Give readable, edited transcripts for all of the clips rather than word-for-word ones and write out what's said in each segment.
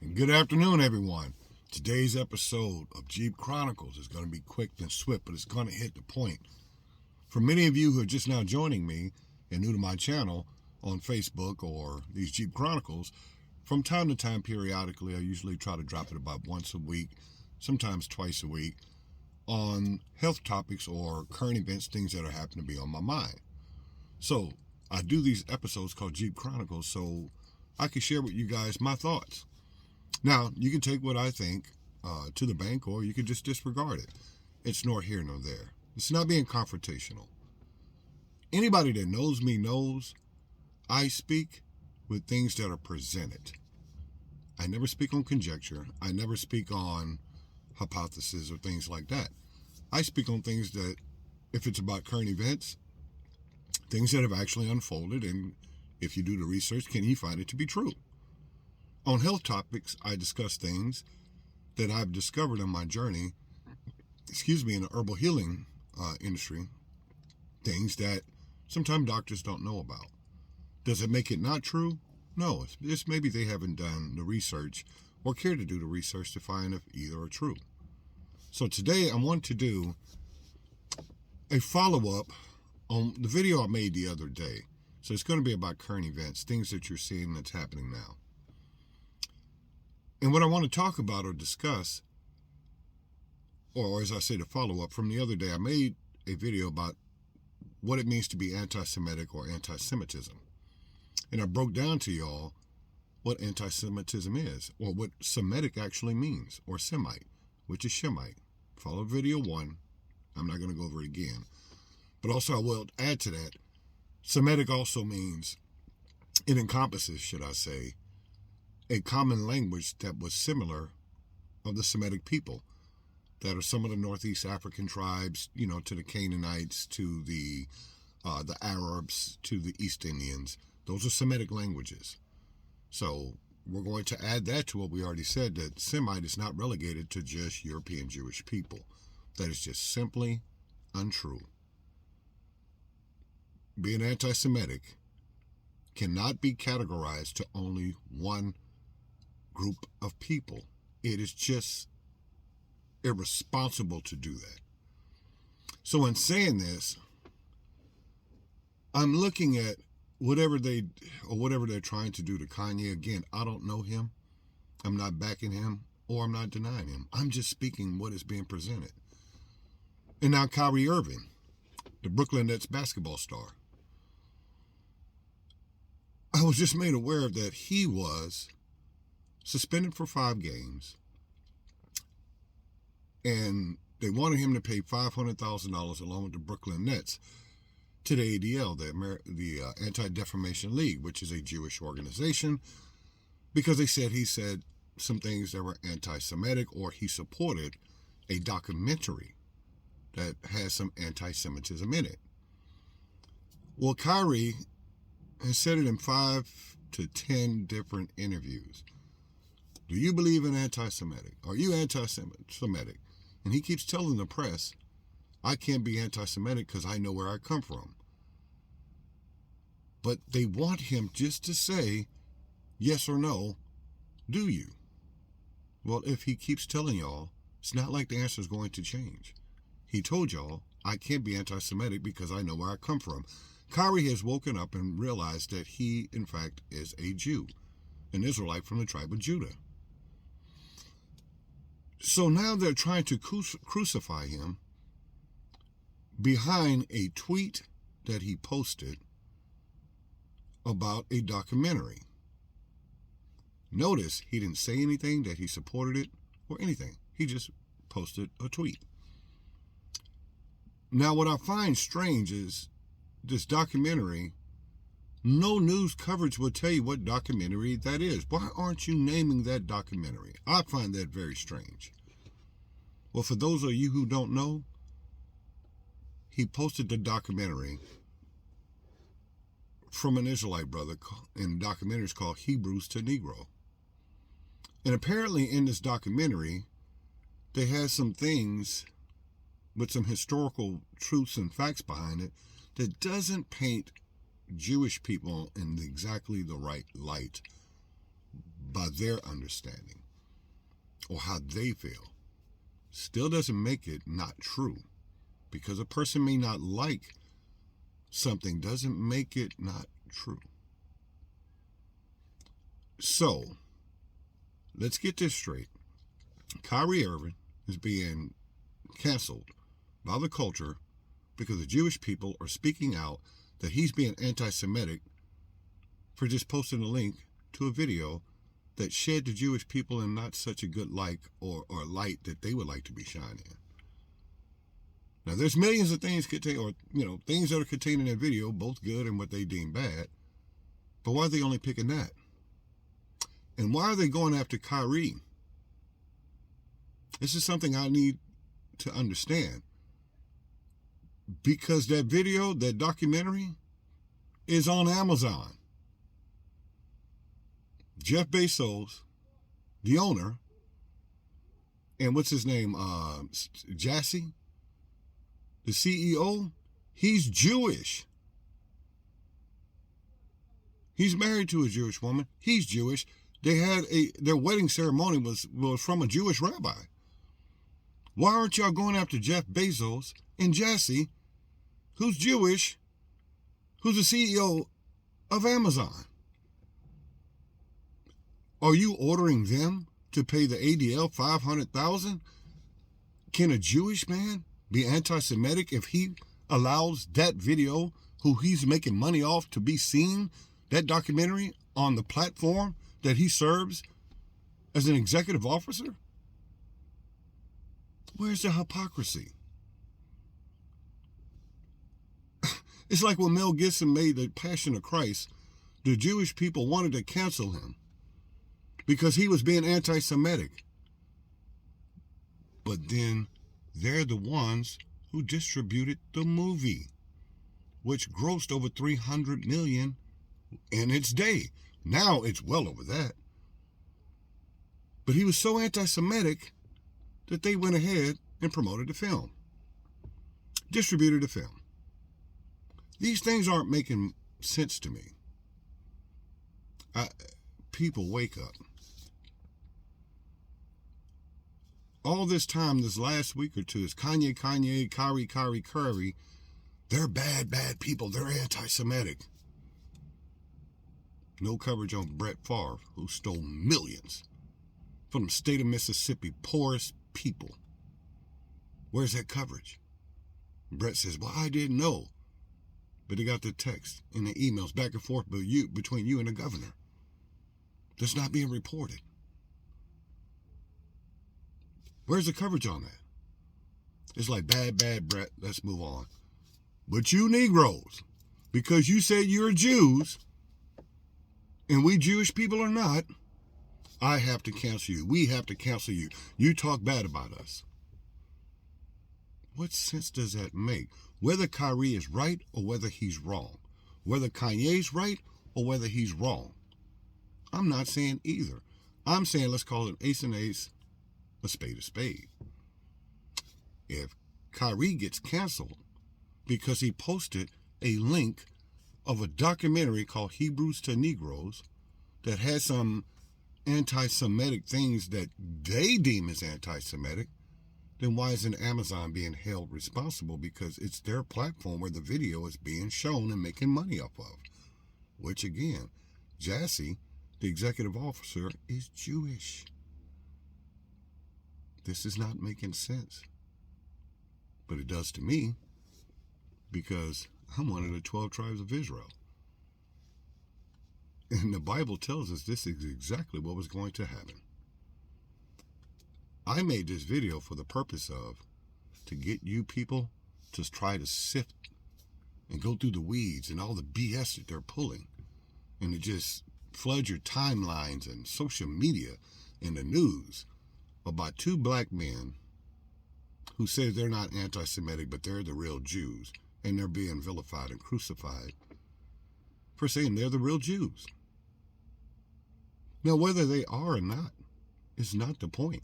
And good afternoon, everyone. Today's episode of Jeep Chronicles is going to be quick and swift, but it's going to hit the point. For many of you who are just now joining me and new to my channel on Facebook or these Jeep Chronicles, from time to time, periodically, I usually try to drop it about once a week, sometimes twice a week, on health topics or current events, things that are happening to be on my mind. So I do these episodes called Jeep Chronicles so I can share with you guys my thoughts. Now, you can take what I think to the bank, or you can just disregard it. It's nor here nor there. It's not being confrontational. Anybody that knows me knows I speak with things that are presented. I never speak on conjecture. I never speak on hypotheses or things like that. I speak on things that, if it's about current events, things that have actually unfolded, and if you do the research, can you find it to be true? On health topics, I discuss things that I've discovered on my journey, in the herbal healing industry, things that sometimes doctors don't know about. Does it make it not true? No, it's maybe they haven't done the research or care to do the research to find if either are true. So today I want to do a follow-up on the video I made the other day. So it's going to be about current events, things that you're seeing that's happening now. And what I want to talk about or discuss, or as I say, the follow-up from the other day, I made a video about what it means to be anti-Semitic or anti-Semitism. And I broke down to y'all what anti-Semitism is, or what Semitic actually means, or Semite, which is Shemite. Follow video 1. I'm not going to go over it again. But also I will add to that, Semitic also means, it encompasses, should I say, a common language that was similar of the Semitic people that are some of the Northeast African tribes, to the Canaanites, to the Arabs, to the East Indians. Those are Semitic languages. So we're going to add that to what we already said, that Semite is not relegated to just European Jewish people. That is just simply untrue. Being anti-Semitic cannot be categorized to only one group of people. It is just irresponsible to do that. So in saying this, I'm looking at whatever they're trying to do to Kanye. Again, I don't know him. I'm not backing him, or I'm not denying him. I'm just speaking what is being presented. And now Kyrie Irving, the Brooklyn Nets basketball star. I was just made aware that he was suspended for 5 games, and they wanted him to pay $500,000 along with the Brooklyn Nets to the ADL, the Anti-Defamation League, which is a Jewish organization, because he said some things that were anti-Semitic, or he supported a documentary that has some anti-Semitism in it. Well, Kyrie has said it in 5 to 10 different interviews. Do you believe in anti-Semitic? Are you anti-Semitic? And he keeps telling the press, I can't be anti-Semitic because I know where I come from. But they want him just to say yes or no, do you? Well, if he keeps telling y'all, it's not like the answer is going to change. He told y'all, I can't be anti-Semitic because I know where I come from. Kyrie has woken up and realized that he, in fact, is a Jew, an Israelite from the tribe of Judah. So now they're trying to crucify him behind a tweet that he posted about a documentary. Notice he didn't say anything that he supported it or anything. He just posted a tweet. Now, what I find strange is this documentary, no news coverage will tell you what documentary that is. Why aren't you naming that documentary? I find that very strange. Well, for those of you who don't know, he posted the documentary from an Israelite brother, and the documentary is called Hebrews to Negro. And apparently in this documentary, they had some things with some historical truths and facts behind it that doesn't paint Jewish people in exactly the right light by their understanding or how they feel. Still doesn't make it not true. Because a person may not like something doesn't make it not true. So, let's get this straight. Kyrie Irving is being canceled by the culture because the Jewish people are speaking out that he's being anti-Semitic for just posting a link to a video that shed the Jewish people in not such a good light or light that they would like to be shined in. Now, there's millions of things contained, or things that are contained in that video, both good and what they deem bad. But why are they only picking that? And why are they going after Kyrie? This is something I need to understand. Because that video, that documentary, is on Amazon. Jeff Bezos, the owner, and what's his name, Jassy, the CEO, he's Jewish. He's married to a Jewish woman. He's Jewish. They had their wedding ceremony was from a Jewish rabbi. Why aren't y'all going after Jeff Bezos and Jassy, who's Jewish, who's the CEO of Amazon? Are you ordering them to pay the ADL $500,000? Can a Jewish man be anti-Semitic if he allows that video, who he's making money off, to be seen, that documentary, on the platform that he serves as an executive officer? Where's the hypocrisy? It's like when Mel Gibson made The Passion of Christ, the Jewish people wanted to cancel him because he was being anti-Semitic. But then they're the ones who distributed the movie, which grossed over $300 million in its day. Now it's well over that. But he was so anti-Semitic that they went ahead and promoted the film, distributed the film. These things aren't making sense to me. People, wake up. All this time, this last week or two, is Kanye, Kyrie. They're bad people. They're anti-Semitic. No coverage on Brett Favre, who stole millions from the state of Mississippi, poorest people. Where's that coverage? Brett says, well, I didn't know. But they got the text and the emails back and forth between you and the governor. That's not being reported. Where's the coverage on that? It's like, bad, Brett, let's move on. But you Negroes, because you said you're Jews, and we Jewish people are not, I have to cancel you. We have to cancel you. You talk bad about us. What sense does that make? Whether Kyrie is right or whether he's wrong. Whether Kanye's right or whether he's wrong. I'm not saying either. I'm saying let's call it ace and ace, a spade a spade. If Kyrie gets canceled because he posted a link of a documentary called Hebrews to Negroes that has some anti-Semitic things that they deem as anti-Semitic, then why isn't Amazon being held responsible? Because it's their platform where the video is being shown and making money off of. Which again, Jassy, the executive officer, is Jewish. This is not making sense. But it does to me, because I'm one of the 12 tribes of Israel. And the Bible tells us this is exactly what was going to happen. I made this video for the purpose of to get you people to try to sift and go through the weeds and all the BS that they're pulling, and to just flood your timelines and social media and the news about two black men who say they're not anti-Semitic, but they're the real Jews, and they're being vilified and crucified for saying they're the real Jews. Now, whether they are or not is not the point.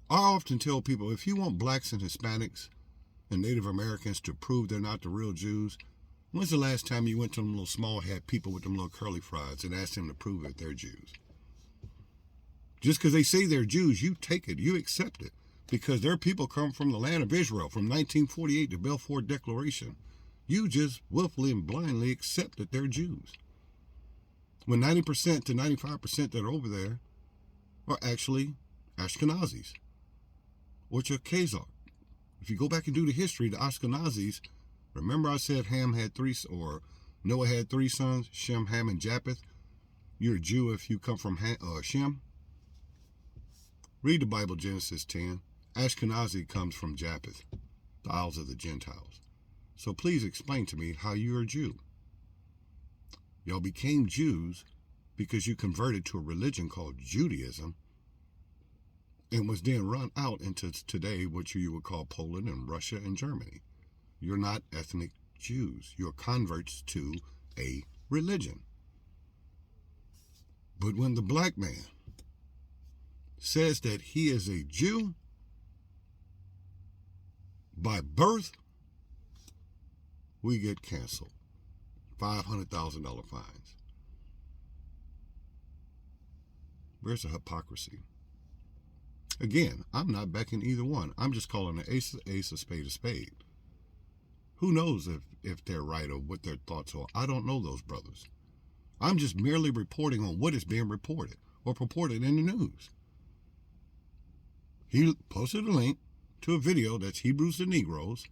I often tell people, if you want blacks and Hispanics and Native Americans to prove they're not the real Jews, When's the last time you went to them little small hat people with them little curly fries and asked them to prove that they're Jews? Just because they say they're Jews, you take it, you accept it. Because their people come from the land of Israel from 1948 to Balfour Declaration. You just willfully and blindly accept that they're Jews. When 90% to 95% that are over there are actually Ashkenazis or Cherkesar. If you go back and do the history, the Ashkenazis, remember I said Noah had three sons, Shem, Ham, and Japheth. You're a Jew if you come from Shem. Read the Bible, Genesis 10. Ashkenazi comes from Japheth, the Isles of the Gentiles. So please explain to me how you're a Jew. Y'all became Jews because you converted to a religion called Judaism and was then run out into today what you would call Poland and Russia and Germany. You're not ethnic Jews. You're converts to a religion. But when the black man says that he is a Jew by birth, we get canceled. $500,000 fines. Where's the hypocrisy? Again, I'm not backing either one. I'm just calling an ace a spade a spade. Who knows if they're right or what their thoughts are? I don't know those brothers. I'm just merely reporting on what is being reported or purported in the news. He posted a link to a video that's Hebrews to Negroes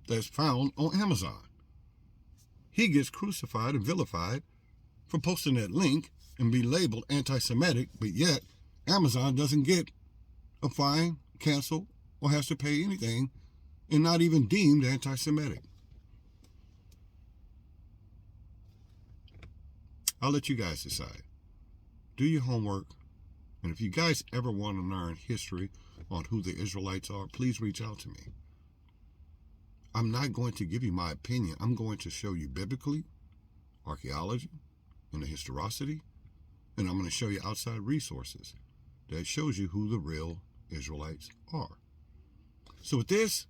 that's found on Amazon. He gets crucified and vilified for posting that link and be labeled anti-Semitic, but yet Amazon doesn't get a fine, cancel, or has to pay anything and not even deemed anti-Semitic. I'll let you guys decide. Do your homework. And if you guys ever want to learn history on who the Israelites are, please reach out to me. I'm not going to give you my opinion. I'm going to show you biblically, archaeology, and the historicity, and I'm going to show you outside resources that shows you who the real Israelites are. So with this,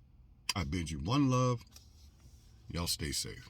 I bid you one love. Y'all stay safe.